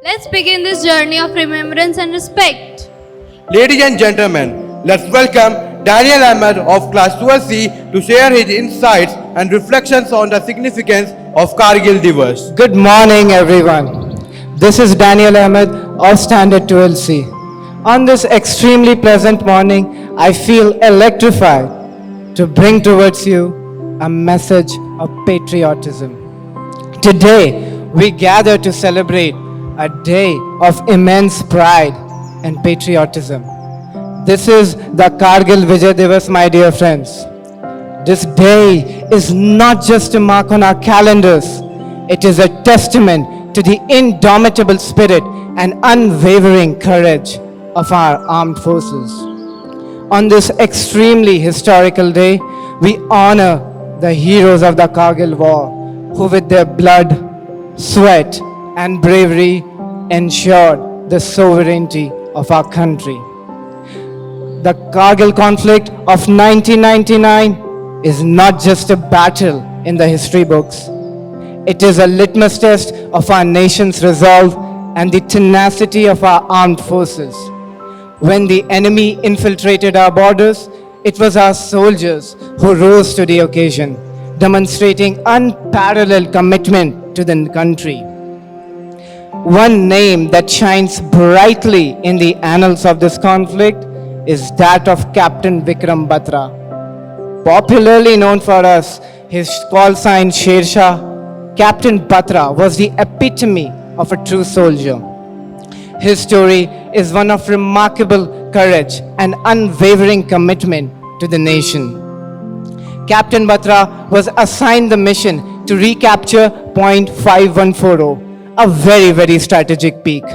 Let's begin this journey of remembrance and respect. Ladies and gentlemen, let's welcome Daniel Ahmed of Class 12C to share his insights and reflections on the significance of Kargil Divas. Good morning, everyone. This is Daniel Ahmed of Standard 12C. On this extremely pleasant morning, I feel electrified to bring towards you a message of patriotism. Today, we gather to celebrate a day of immense pride and patriotism. This is the Kargil Vijay Divas, my dear friends. This day is not just a mark on our calendars, it is a testament to the indomitable spirit and unwavering courage of our armed forces. On this extremely historical day, we honor the heroes of the Kargil War, who with their blood, sweat, and bravery ensured the sovereignty of our country. The Kargil conflict of 1999 is not just a battle in the history books. It is a litmus test of our nation's resolve and the tenacity of our armed forces. When the enemy infiltrated our borders, it was our soldiers who rose to the occasion, demonstrating unparalleled commitment to the country. One name that shines brightly in the annals of this conflict is that of Captain Vikram Batra. Popularly known for us, his call sign Sher Shah, Captain Batra was the epitome of a true soldier. His story is one of remarkable courage and unwavering commitment to the nation. Captain Batra was assigned the mission to recapture Point 5140, a very strategic peak.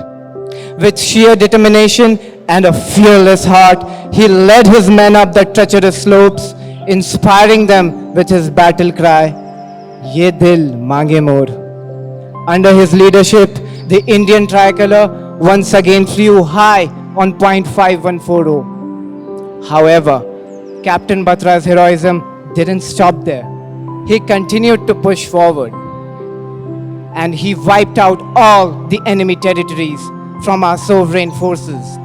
With sheer determination and a fearless heart, he led his men up the treacherous slopes, inspiring them with his battle cry, Ye Dil Mange More. Under his leadership, the Indian tricolor once again flew high on Point 5140. However, Captain Batra's heroism didn't stop there. He continued to push forward, and he wiped out all the enemy territories from our sovereign forces.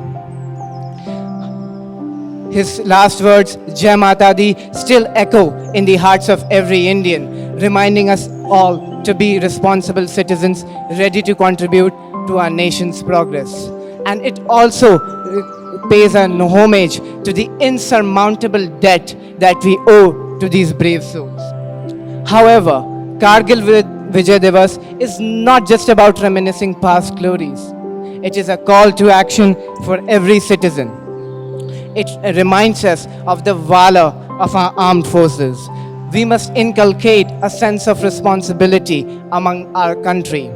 His last words, Jai Mata Di, still echo in the hearts of every Indian, reminding us all to be responsible citizens ready to contribute to our nation's progress. And it also pays an homage to the insurmountable debt that we owe to these brave souls. However, Kargil Vijay Divas is not just about reminiscing past glories. It is a call to action for every citizen. It reminds us of the valor of our armed forces. We must inculcate a sense of responsibility among our country.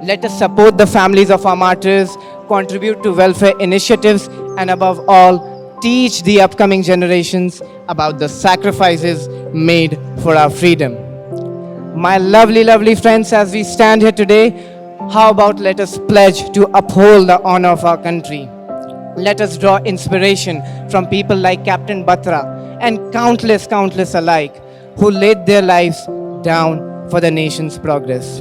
Let us support the families of our martyrs, contribute to welfare initiatives, and above all, teach the upcoming generations about the sacrifices made for our freedom. My lovely friends, as we stand here today, how about let us pledge to uphold the honor of our country. Let us draw inspiration from people like Captain Batra and countless alike who laid their lives down for the nation's progress.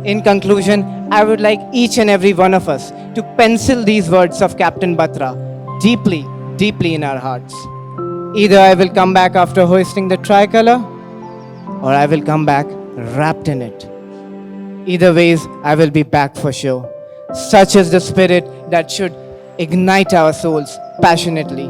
In conclusion, I would like each and every one of us to pencil these words of Captain Batra deeply in our hearts. Either I will come back after hoisting the tricolor, or I will come back wrapped in it. Either ways, I will be back for sure. Such is the spirit that should ignite our souls passionately.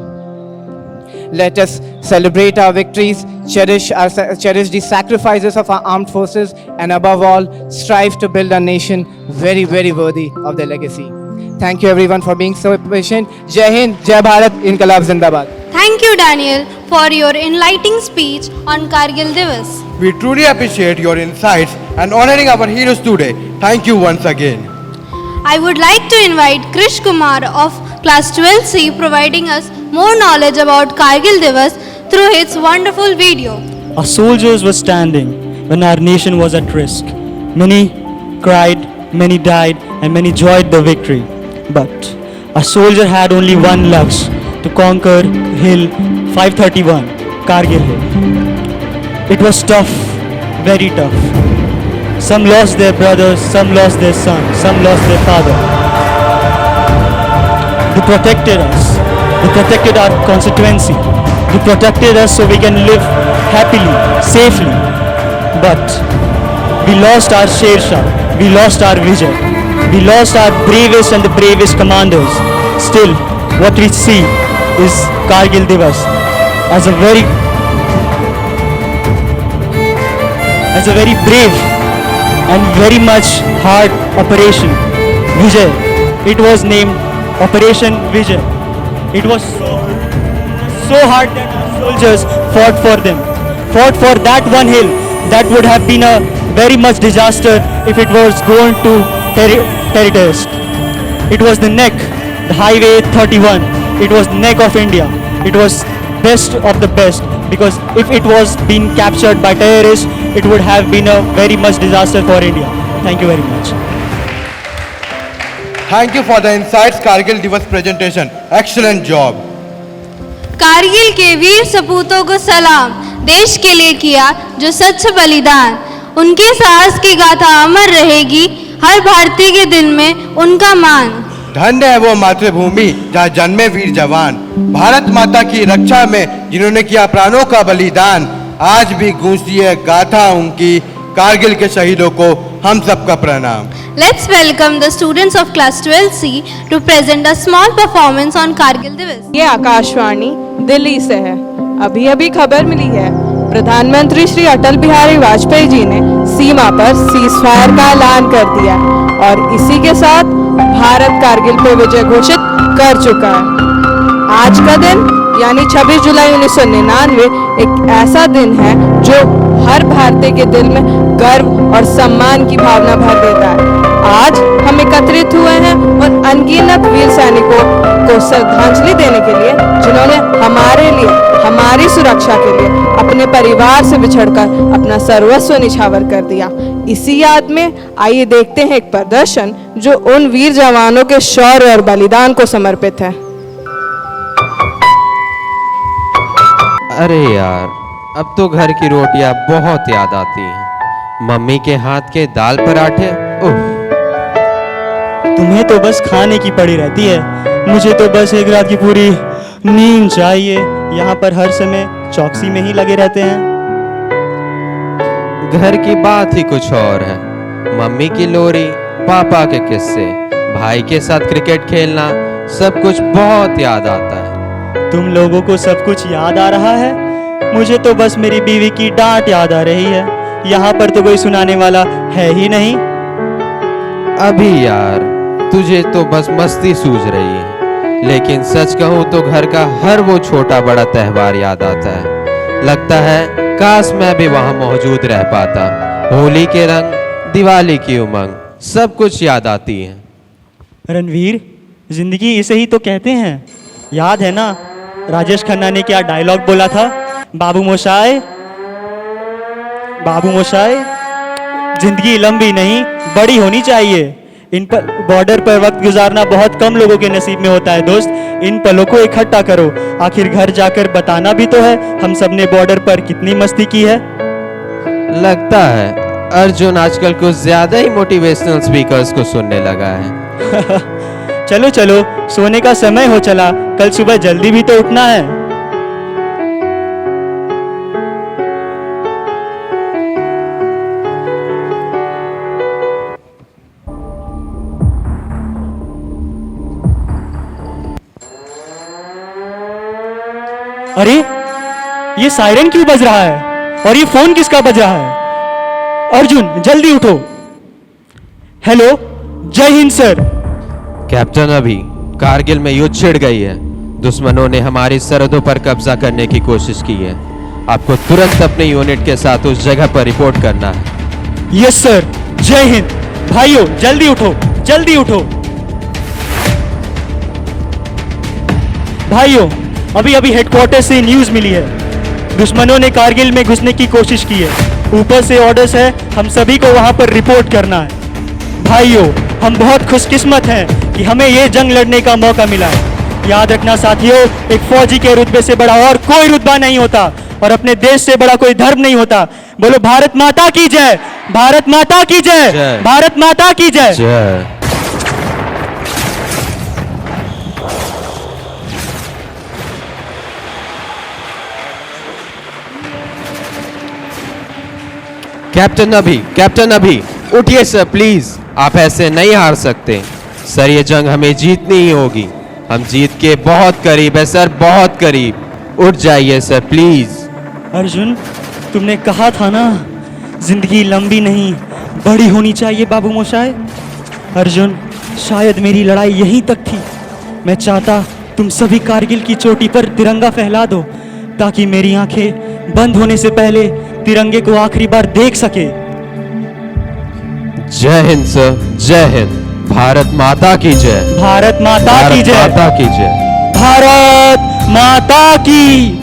Let us celebrate our victories, cherish the sacrifices of our armed forces, and above all, strive to build a nation very worthy of their legacy. Thank you everyone for being so patient. Jai Hind, Jai Bharat, Inqilab Zindabad. Thank you, Daniel, for your enlightening speech on Kargil Divas. We truly appreciate your insights and honoring our heroes today. Thank you once again. I would like to invite Krish Kumar of Class 12C providing us more knowledge about Kargil Divas through his wonderful video. Our soldiers were standing when our nation was at risk. Many cried, many died, and many enjoyed the victory. But our soldier had only one lux, to conquer Hill 531, Kargil Hill. It was tough, very tough. Some lost their brothers, some lost their son, some lost their father. They protected us. They protected our constituency. They protected us so we can live happily, safely. But we lost our Sher Shah. We lost our Vijay. We lost our bravest and the bravest commanders. Still, what we see is Kargil Divas as a very brave and very much hard operation. Vijay. It was named Operation Vijay. It was so hard that our soldiers fought for them. Fought for that one hill. That would have been a very much disaster if it was going to terrorists. It was the neck, the Highway 31. It was the neck of India. It was best of the best, because if it was being captured by terrorists, it would have been a very much disaster for India. Thank you very much. Thank you for the insights, Kargil Divas presentation. Excellent job. Kargil के वीर सपूतों को सलाम, देश के लिए किया जो सच्च बलिदान। उनके साहस की गाथा अमर रहेगी, हर भारतीय के दिल में उनका मान। धन्य है वो मातृभूमि जहाँ जन्मे वीर जवान, भारत माता की रक्षा में जिन्होंने किया प्राणों का बलिदान। आज भी गूंजती है गाथा उनकी, कारगिल के शहीदों को हम सबका प्रणाम। Let's welcome the students of class 12C to present a small performance on Kargil Divas. ये आकाशवाणी दिल्ली से है। अभी अभी खबर मिली है, प्रधानमंत्री श्री अटल बिहारी वाजपेयी जी ने सीमा पर सीज फायर का ऐलान कर दिया और इसी के साथ भारत कारगिल पे विजय घोषित कर चुका है। आज का दिन यानी 26 जुलाई 1999 एक ऐसा दिन है जो हर भारतीय के दिल में गर्व और सम्मान की भावना भर देता है। आज हम एकत्रित हुए हैं उन अनगिनत वीर सैनिकों को श्रद्धांजलि देने के लिए जिन्होंने हमारे लिए, हमारी सुरक्षा के लिए अपने परिवार से बिछड़कर अपना सर्वस्व निछावर कर दिया। इसी याद में आइए देखते हैं एक प्रदर्शन जो उन वीर जवानों के शौर्य और बलिदान को समर्पित है। अरे यार, अब तो घर की रोटियां बहुत याद आती हैं। मम्मी के हाथ के दाल पराठे, उफ। तुम्हें तो बस खाने की पड़ी रहती है, मुझे तो बस एक रात की पूरी नींद चाहिए। यहाँ पर हर समय चौकसी में ही लगे रहते हैं। घर की बात ही कुछ और है। मम्मी की लोरी, पापा के किस्से, भाई के साथ क्रिकेट खेलना, सब कुछ बहुत याद आता है। तुम लोगों को सब कुछ याद आ रहा है, मुझे तो बस मेरी बीवी की डांट याद आ रही है। यहाँ पर तो कोई सुनाने वाला है ही नहीं। अभी यार, तुझे तो बस मस्ती सूझ रही है, लेकिन सच कहूँ तो घर का हर वो छोटा बड़ा त्योहार याद आता है। लगता है काश मैं भी वहाँ मौजूद रह पाता। होली के रंग, दिवाली की उमंग, सब कुछ याद आती है। रणवीर, जिंदगी इसे ही तो कहते हैं। याद है ना राजेश खन्ना ने क्या डायलॉग बोला था? बाबू मोशाय, बाबू मोशाय, जिंदगी लंबी नहीं बड़ी होनी चाहिए। इन पर बॉर्डर पर वक्त गुजारना बहुत कम लोगों के नसीब में होता है दोस्त। इन पलों को इकट्ठा करो, आखिर घर जाकर बताना भी तो है हम सब ने बॉर्डर पर कितनी मस्ती की है। लगता है अर्जुन आजकल कुछ ज्यादा ही मोटिवेशनल स्पीकर्स को सुनने लगा है। चलो चलो, सोने का समय हो चला, कल सुबह जल्दी भी तो उठना है। अरे ये सायरन क्यों बज रहा है और ये फोन किसका बज रहा है? अर्जुन जल्दी उठो। हेलो, जय हिंद सर। कैप्टन, अभी कारगिल में युद्ध छिड़ गई है। दुश्मनों ने हमारी सरहदों पर कब्जा करने की कोशिश की है। आपको तुरंत अपने यूनिट के साथ उस जगह पर रिपोर्ट करना है। यस सर, जय हिंद। भाइयों जल्दी उठो, जल्दी उठो। भाइयों, अभी अभी हेडक्वार्टर से न्यूज मिली है, दुश्मनों ने कारगिल में घुसने की कोशिश की है। ऊपर से ऑर्डर्स है हम सभी को वहां पर रिपोर्ट करना है। भाइयों, हम बहुत खुशकिस्मत हैं कि हमें ये जंग लड़ने का मौका मिला है। याद रखना साथियों, एक फौजी के रुतबे से बड़ा और कोई रुतबा नहीं होता। और अपने देश से बड़ा कोई धर्म नहीं होता। बोलो भारत माता की जय, भारत माता की जय, जय। भारत माता की जय। जय। कैप्टन अभी उठिए सर प्लीज, आप ऐसे नहीं हार सकते सर, ये जंग हमें जीतनी ही होगी, हम जीत के बहुत करीब है सर, बहुत करीब। उठ जाइए सर प्लीज। अर्जुन, तुमने कहा था ना जिंदगी लंबी नहीं बड़ी होनी चाहिए बाबू मोशाय। अर्जुन, शायद मेरी लड़ाई यहीं तक थी। मैं चाहता तुम सभी कारगिल की चोटी पर तिरंगा फहरा दो ताकि मेरी आंखें बंद होने से पहले तिरंगे को आखिरी बार देख सके। जय हिंद सर, जय हिंद। भारत माता की जय, भारत माता की भारत जय, माता की जय। भारत माता की।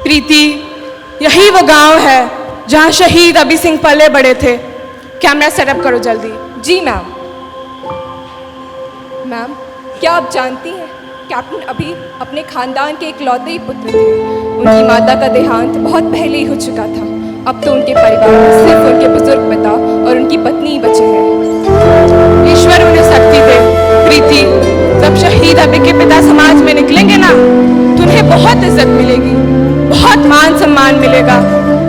प्रीति, यही वो गांव है जहां शहीद अभी सिंह पले बड़े थे। कैमरा सेटअप करो जल्दी। जी मैम। मैम, क्या आप जानती हैं कैप्टन अभी अपने खानदान के इकलौते ही पुत्र थे। उनकी माता का देहांत बहुत पहले ही हो चुका था। अब तो उनके परिवार में सिर्फ उनके बुजुर्ग पिता और उनकी पत्नी ही बचे हैं। ईश्वर उन्हें शक्ति दे। प्रीति, जब शहीद अभी के पिता समाज में निकलेंगे ना तो उन्हें बहुत इज्जत मिलेगी, बहुत मान सम्मान मिलेगा।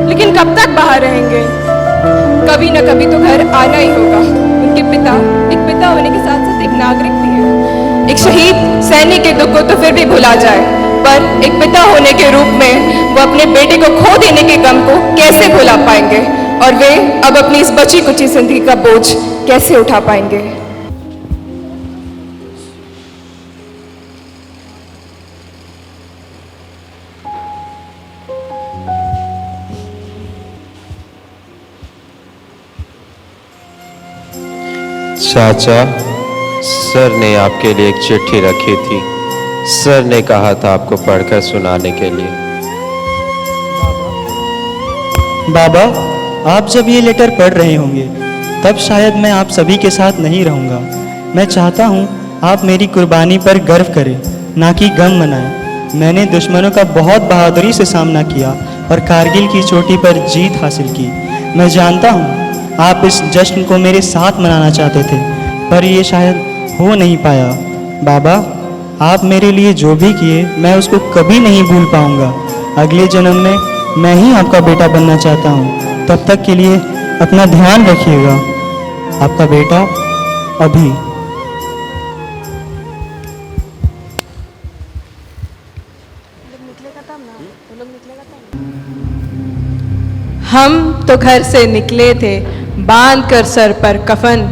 लेकिन कब तक बाहर रहेंगे? कभी न कभी तो घर आना ही होगा। उनके पिता एक पिता होने के साथ साथ एक नागरिक भी है। एक शहीद सैनिक के दुख को तो फिर भी भुला जाए, पर एक पिता होने के रूप में वो अपने बेटे को खो देने के गम को कैसे भुला पाएंगे, और वे अब अपनी इस बची कुची जिंदगी का बोझ कैसे उठा पाएंगे। चाचा, सर ने आपके लिए एक चिट्ठी रखी थी। सर ने कहा था आपको पढ़कर सुनाने के लिए। बाबा, आप जब ये लेटर पढ़ रहे होंगे तब शायद मैं आप सभी के साथ नहीं रहूँगा। मैं चाहता हूँ आप मेरी कुर्बानी पर गर्व करें, ना कि गम मनाएं। मैंने दुश्मनों का बहुत बहादुरी से सामना किया और कारगिल की चोटी पर जीत हासिल की। मैं जानता हूँ आप इस जश्न को मेरे साथ मनाना चाहते थे, पर ये शायद हो नहीं पाया। बाबा, आप मेरे लिए जो भी किए मैं उसको कभी नहीं भूल पाऊँगा। अगले जन्म में मैं ही आपका बेटा बनना चाहता हूँ। तब तक के लिए अपना ध्यान रखिएगा। आपका बेटा अभी। हम तो घर से निकले थे बांध कर सर पर कफन,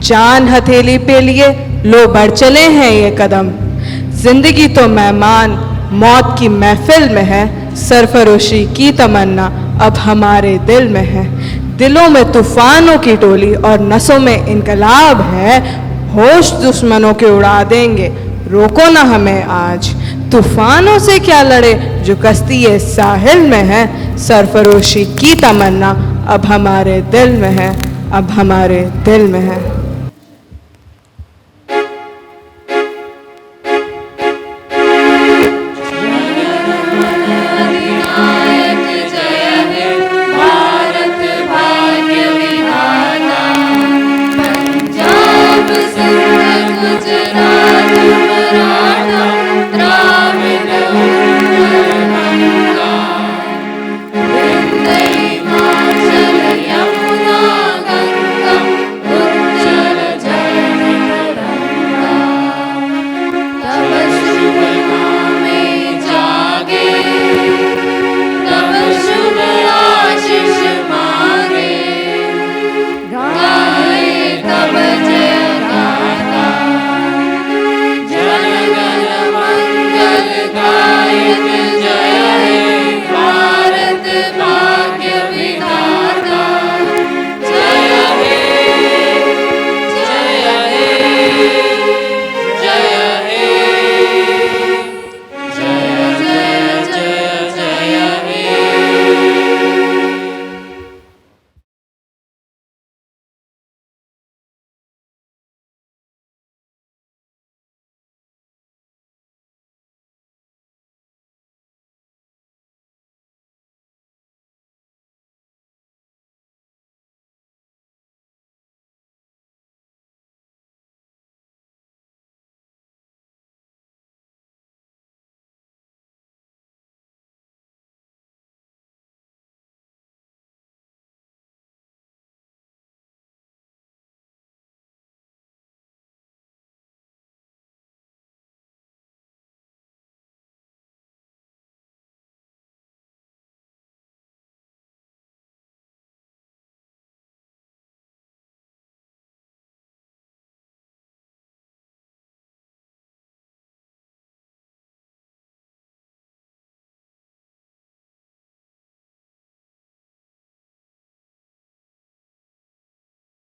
जान हथेली पे लिए लो बढ़ चले हैं ये कदम। जिंदगी तो मेहमान मौत की महफिल में है, सरफरोशी की तमन्ना अब हमारे दिल में है। दिलों में तूफानों की टोली और नसों में इनकलाब है। होश दुश्मनों के उड़ा देंगे, रोको ना हमें आज। तूफानों से क्या लड़े जो कश्ती ये साहिल में है। सरफरोशी की तमन्ना अब हमारे दिल में है, अब हमारे दिल में है।